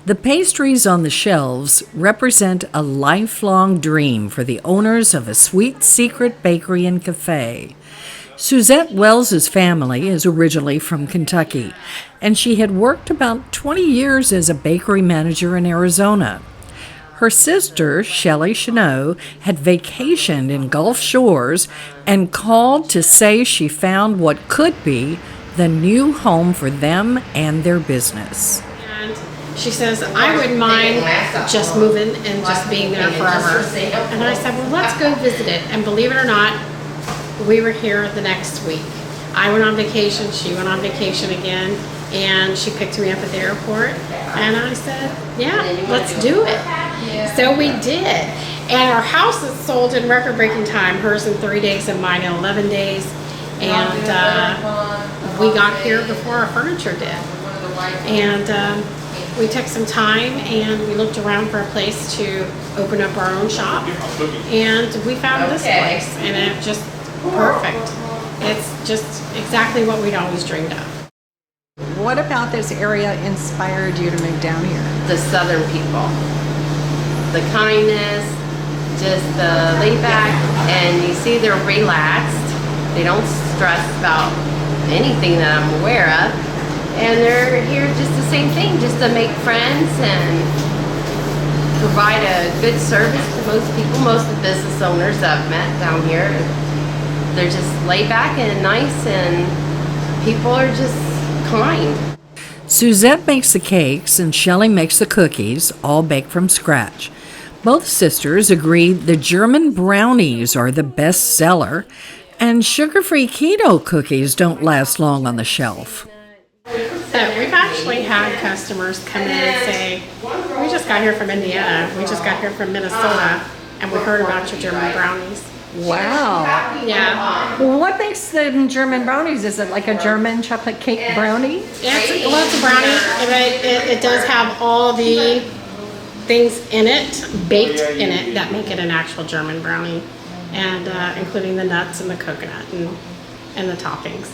The pastries on the shelves represent a lifelong dream for the owners of a sweet secret bakery and cafe. Suzette Wells's family is originally from Kentucky, and she had worked about 20 years as a bakery manager in Arizona. Her sister, Shelley Cheneau, had vacationed in Gulf Shores and called to say she found what could be the new home for them and their business. And she says, I wouldn't mind just moving and just being there forever. And I said, well, let's go visit it. And believe it or not, we were here the next week. I went on vacation, she went on vacation again, and she picked me up at the airport. And I said, yeah, let's do it. So we did. And our house is sold in record-breaking time, hers in 3 days and mine in 11 days. And we got here before our furniture did. And we took some time and we looked around for a place to open up our own shop. And we found this place, and it just perfect. It's just exactly what we'd always dreamed of. What about this area inspired you to move down here? The Southern people, the kindness, just the laid back, and you see they're relaxed. They don't stress about anything that I'm aware of, and they're here just the same thing, just to make friends and provide a good service to most people. Most of the business owners I've met down here, they're just laid back and nice, and people are just kind. Suzette makes the cakes and Shelley makes the cookies, all baked from scratch. Both sisters agreed the German brownies are the best seller, and sugar-free keto cookies don't last long on the shelf. We've actually had customers come in and say, we just got here from Indiana, we just got here from Minnesota, and we heard about your German brownies. Wow. Yeah. Well, what makes the German brownies? Is it like a German chocolate cake brownie? It's a brownie, but it does have all the things in it, baked in it, that make it an actual German brownie, and including the nuts and the coconut and the toppings.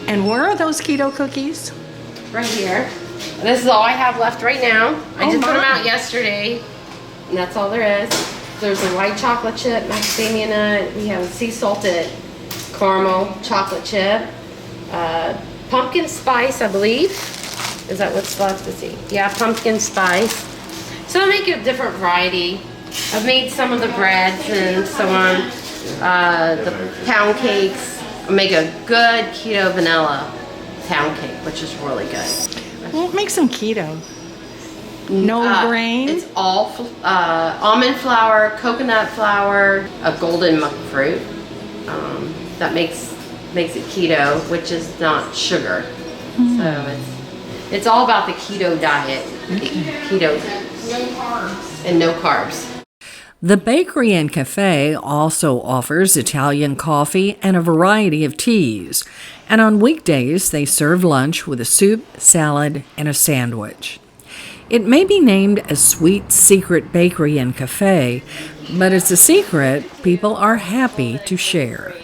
And where are those keto cookies? Right here. This is all I have left right now. I just put them out yesterday, and that's all there is. There's a white chocolate chip, macadamia nut. We have a sea salted caramel chocolate chip, pumpkin spice, I believe. Is that what's left to see? Yeah, pumpkin spice. So I make a different variety. I've made some of the breads and so on, the pound cakes. I make a good keto vanilla pound cake, which is really good. What makes them keto? No grain? It's all almond flour, coconut flour, a golden monk fruit. That makes it keto, which is not sugar. So it's all about the keto diet. Keto. No carbs. And no carbs. The bakery and cafe also offers Italian coffee and a variety of teas. And on weekdays, they serve lunch with a soup, salad, and a sandwich. It may be named a sweet secret bakery and cafe, but it's a secret people are happy to share.